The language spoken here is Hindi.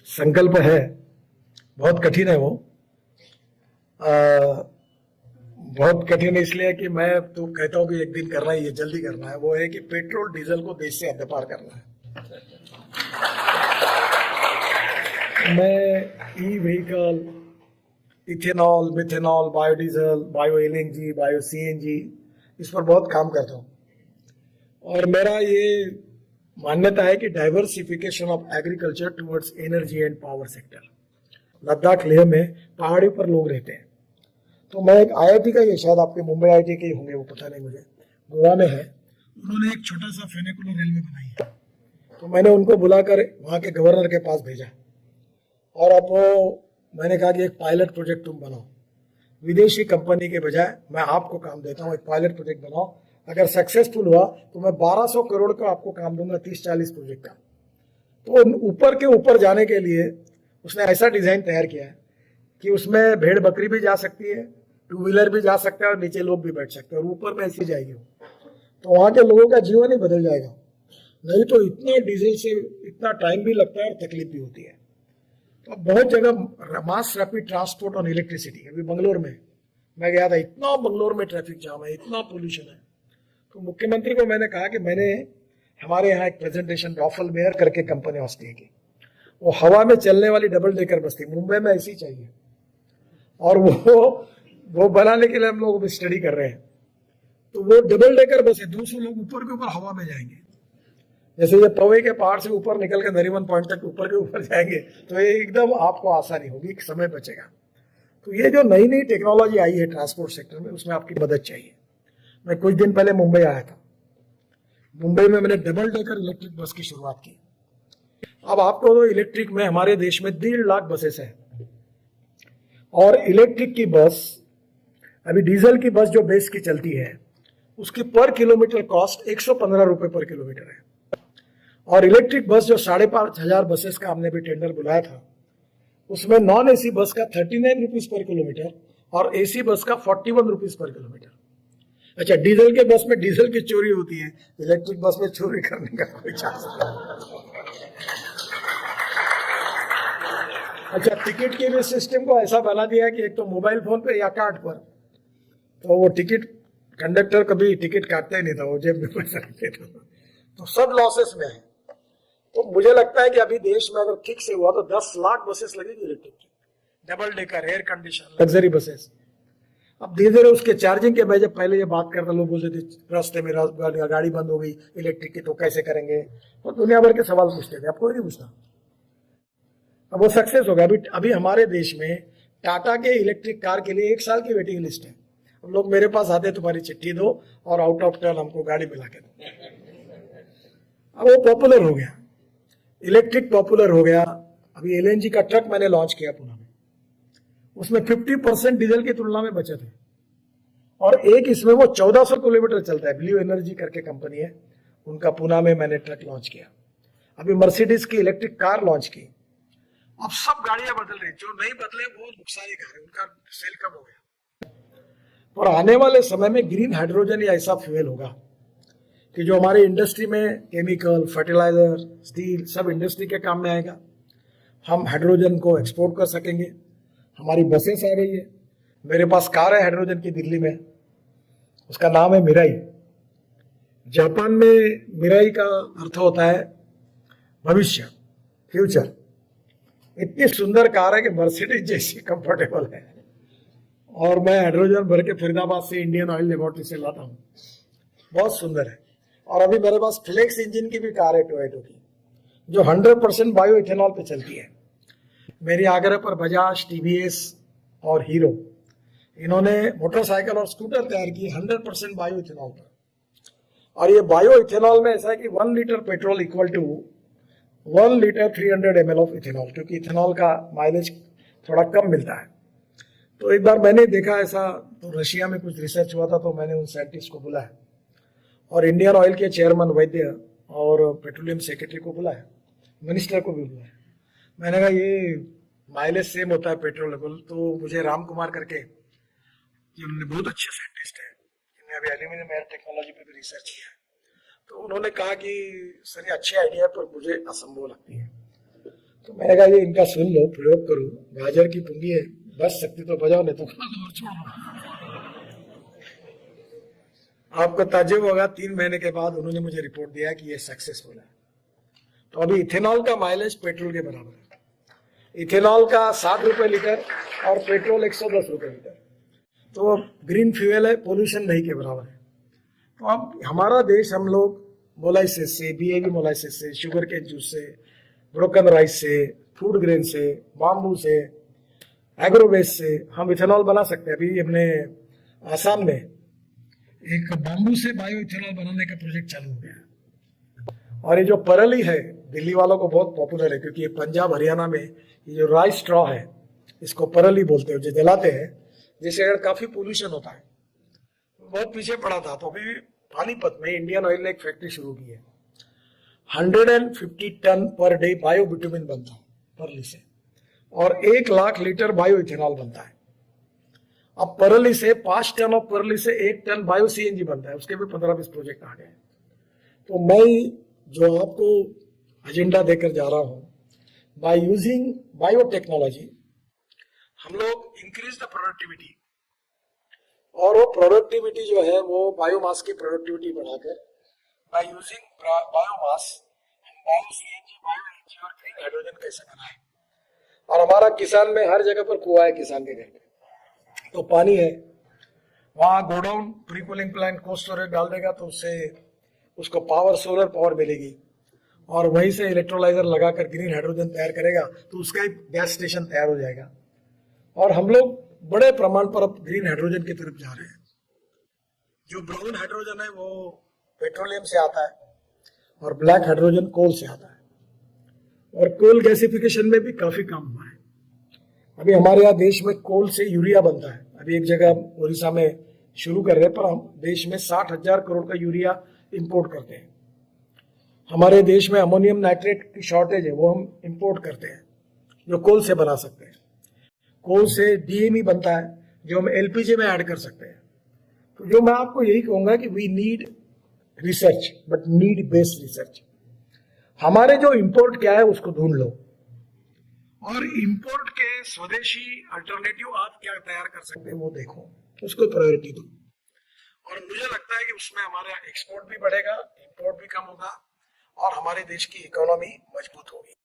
संकल्प है, बहुत कठिन है वो। बहुत कठिन इसलिए कि मैं तो कहता हूँ कि एक दिन करना ही है, जल्दी करना है। वो है कि पेट्रोल डीजल को देश से हद पार करना है। मैं e vehicle, ethanol, methanol, biodiesel, bio LNG, bio CNG, इस पर बहुत काम करता हूँ। और मेरा ये मान्यता है कि diversification of agriculture towards energy and power sector. Ladakh Leh में पहाड़ी पर लोग रहते हैं, तो मैं एक आईआईटी का, ये शायद आपके मुंबई आईआईटी के होंगे, वो पता नहीं मुझे, गोवा में है, उन्होंने एक छोटा सा फेनिकुलर रेलवे बनाई है। तो मैंने उनको बुलाकर वहाँ के गवर्नर के पास भेजा, और अब वो मैंने कहा कि एक पायलट प्रोजेक्ट तुम बनाओ, विदेशी कंपनी के बजाय मैं आपको काम देता हूँ, एक पायलट प्रोजेक्ट बनाओ, अगर सक्सेसफुल हुआ तो मैं 1200 करोड़ का आपको काम दूंगा, 30-40 प्रोजेक्ट का। तो ऊपर के ऊपर जाने के लिए उसने ऐसा डिजाइन तैयार किया है कि उसमें भेड़ बकरी भी जा सकती है, टू व्हीलर भी जा सकता है, और नीचे लोग भी बैठ सकते हैं, और ऊपर में ऐसी जाएगी। तो वहाँ के लोगों का जीवन ही बदल जाएगा। नहीं तो इतना डीजल से इतना टाइम भी लगता है और तकलीफ भी होती है। तो बहुत जगह mass rapid transport on electricity. अभी बंगलोर में मैं गया था, इतना बंगलोर में ट्रैफिक जाम है, इतना पोल्यूशन है। तो मुख्यमंत्री को मैंने कहा कि मैंने हमारे यहाँ एक प्रेजेंटेशन रॉफल मेयर करके कंपनी ऑस्ट्रिया की, वो हवा में चलने वाली डबल डेकर बस थी, मुंबई में ऐसी चाहिए, और वो बनाने के लिए हम लोग स्टडी कर रहे हैं। तो वो डबल डेकर बस है, 200 लोग ऊपर के ऊपर हवा में जाएंगे, जैसे ये पवे के पहाड़ से ऊपर निकल के नरीमन पॉइंट तक ऊपर के ऊपर जाएंगे। तो ये एकदम आपको आसानी होगी, समय बचेगा। तो ये जो नई नई टेक्नोलॉजी आई है ट्रांसपोर्ट सेक्टर में, उसमें आपकी मदद चाहिए। मैं कुछ दिन पहले मुंबई आया था, मुंबई में मैंने डबल डेकर इलेक्ट्रिक बस की शुरुआत की। अब आपको तो इलेक्ट्रिक में हमारे देश में 1.5 लाख बसेस है, और इलेक्ट्रिक की बस, अभी डीजल की बस जो बेस की चलती है उसकी पर किलोमीटर कॉस्ट 115 रुपए पर किलोमीटर है, और इलेक्ट्रिक बस जो 5,500 बसेस का हमने भी टेंडर बुलाया था, उसमें नॉन एसी बस का 39 रुपीज पर किलोमीटर और एसी बस का 41 रुपीज पर किलोमीटर। अच्छा, डीजल के बस में डीजल की चोरी होती है, इलेक्ट्रिक बस में चोरी करने का कोई चांस नहीं। अच्छा, टिकट के भी सिस्टम को ऐसा बना दिया कि एक तो मोबाइल फोन पे या कार्ड पर, तो वो टिकट कंडक्टर कभी टिकट काटता ही नहीं था, वो जेब में पैसा रखते थे। तो सब लॉसेस में है। तो मुझे लगता है कि अभी देश में अगर ठीक से हुआ तो 10 लाख बसेस लगेगी इलेक्ट्रिक की, double decker, air condition, luxury buses. अब धीरे धीरे उसके चार्जिंग के, मैं जब पहले ये बात करता, लोग बोलते थे रास्ते में गाड़ी बंद हो गई इलेक्ट्रिक की, तो कैसे करेंगे, और दुनिया भर के सवाल पूछते थे। अब कोई नहीं पूछता, अब वो सक्सेस हो गया। अभी हमारे देश में टाटा के इलेक्ट्रिक कार के लिए 1 साल की वेटिंग लिस्ट है। अब लोग मेरे पास आते, तुम्हारी चिट्ठी दो और आउट ऑफ टर्न हमको गाड़ी मिला के दो। अब वो पॉपुलर हो गया, इलेक्ट्रिक पॉपुलर हो गया। अभी एलएनजी का ट्रक मैंने लॉन्च किया पुणे में, उसमें 50% डीजल की तुलना में बचत है, और एक इसमें वो 1400 किलोमीटर चलता है। ब्लू एनर्जी करके कंपनी है, उनका पुणे में मैंने ट्रक लॉन्च किया। अभी मर्सिडीज की इलेक्ट्रिक कार लॉन्च की। अब सब गाड़ियां बदल रही, जो नहीं बदले वो नुकसान ही कर रहे, उनका सेल कम हो गया। और आने वाले समय में ग्रीन हाइड्रोजन या ऐसा फ्यूल होगा कि जो हमारी इंडस्ट्री में केमिकल, फर्टिलाइजर, स्टील, सब इंडस्ट्री के काम में आएगा। हम हाइड्रोजन को एक्सपोर्ट कर सकेंगे। हमारी बसेस आ गई है, मेरे पास कार है हाइड्रोजन की दिल्ली में, उसका नाम है मिराई। जापान में मिराई का अर्थ होता है भविष्य, फ्यूचर। इतनी सुंदर कार है कि मर्सिडीज जैसी कंफर्टेबल है, और मैं हाइड्रोजन भर के फरीदाबाद से इंडियन ऑयल लेबोरेटरी से लाता हूँ, बहुत सुंदर है। और अभी मेरे पास फ्लेक्स इंजन की भी कार है टोयोटो की, जो 100% बायो इथेनॉल पे चलती है। मेरी आग्रह पर बजाज, टीवीएस और हीरो, इन्होंने मोटरसाइकिल और स्कूटर तैयार की 100% बायो इथेनॉल पर। और ये बायो इथेनॉल में ऐसा है कि 1 litre petrol equal to 1 litre 300 ml of ethanol, क्योंकि इथेनॉल का माइलेज थोड़ा कम मिलता है। तो एक बार मैंने देखा ऐसा, तो रशिया में कुछ रिसर्च हुआ था, तो मैंने उन साइंटिस्ट को बुलाया, और इंडियन ऑयल के चेयरमैन वैद्य और पेट्रोलियम सेक्रेटरी को बुलाया, मिनिस्टर को भी बुलाया। मैंने कहा ये माइलेज सेम होता है पेट्रोल लेवल। तो मुझे राम कुमार करके, उन्होंने बहुत अच्छे साइंटिस्ट है, इन्होंने अभी एल्यूमिनियम एयर टेक्नोलॉजी पे भी रिसर्च किया है। तो उन्होंने कहा कि सर ये अच्छी आइडिया है, पर मुझे असंभव लगती है। तो मैंने कहा ये इनका सुन लो, प्रयोग करो, गाजर की पुंगी है, बच सकती तो बजाओ, नहीं तो खा लो और छोड़ो। आपको ताज्जुब होगा, 3 महीने के बाद उन्होंने मुझे रिपोर्ट दिया कि ये सक्सेसफुल है। तो अभी इथेनॉल का माइलेज पेट्रोल के बराबर है। इथेनॉल का 7 रुपए लीटर और पेट्रोल 110 रुपए लीटर। तो ग्रीन फ्यूल है, पोल्यूशन नहीं के बराबर है। तो अब हमारा देश, हम लोग मोलाइसिस से, बीएबी मोलाइसिस से, शुगर केन जूस से, ब्रोकन राइस से, फूड ग्रेन से, बाम्बू से, एग्रोवेस्ट से हम इथेनॉल बना सकते हैं। अभी हमने आसाम में एक बाम्बू से बायो इथेनॉल बनाने का प्रोजेक्ट चालू हो गया। और ये जो परली है, दिल्ली वालों को बहुत पॉपुलर है, क्योंकि ये पंजाब हरियाणा में ये जो राइस स्ट्रॉ है, इसको परली बोलते हैं, जो जलाते हैं, जिससे अगर काफी पोल्यूशन होता है। बहुत पीछे पड़ा था, तो अभी पानीपत में इंडियन ऑयल ने एक फैक्ट्री शुरू की है। 150 ton per day bio bitumen बनता है परली से, और 1 लाख लीटर बायो इथेनॉल बनता है। अब परली से 5 टन और परली से 1 टन बायो सीएनजी बनता है। उसके भी 15-20 प्रोजेक्ट आ गए। तो मैं जो आपको एजेंडा देकर जा रहा हूं, बाय यूजिंग बायोटेक्नोलॉजी हम लोग इंक्रीज द प्रोडक्टिविटी, और वो प्रोडक्टिविटी जो है वो बायोमास की प्रोडक्टिविटी बढ़ाकर by using biomass, bio CNG, bio energy और ग्रीन हाइड्रोजन कैसे बनाए। और हमारा किसान में हर जगह पर कुआं है, किसान के घर में तो पानी है, वहां godown pre cooling plant cold storage डाल देगा, तो उससे उसको पावर, सोलर पावर मिलेगी, और वहीं से इलेक्ट्रोलाइजर लगाकर ग्रीन हाइड्रोजन तैयार करेगा, तो उसका एक गैस स्टेशन तैयार हो जाएगा। और हम लोग बड़े प्रमाण पर अब ग्रीन हाइड्रोजन की तरफ जा रहे हैं। जो ब्राउन हाइड्रोजन है वो पेट्रोलियम से आता है, और ब्लैक हाइड्रोजन कोल से आता है। और कोल गैसिफिकेशन में भी काफी काम हुआ है। अभी हमारे यहाँ देश में कोल से यूरिया बनता है। अभी एक जगह उड़ीसा में शुरू कर रहे हैं, पर हम देश में 60,000 करोड़ का यूरिया इंपोर्ट करते हैं। हमारे देश में अमोनियम नाइट्रेट की शॉर्टेज है, वो हम इंपोर्ट करते हैं, जो कोल से बना सकते हैं। कोल से डीएमई बनता है, जो हम एलपीजी में ऐड कर सकते हैं। तो जो मैं आपको यही कहूंगा कि we need research, but need based research. हमारे जो इंपोर्ट क्या है उसको ढूंढ लो, और इंपोर्ट के स्वदेशी अल्टरनेटिव आप क्या तैयार कर सकते हैं वो देखो, उसको प्रायोरिटी दो। और मुझे लगता है कि उसमें हमारा एक्सपोर्ट भी बढ़ेगा, इंपोर्ट भी कम होगा, और हमारे देश की इकोनॉमी मजबूत होगी।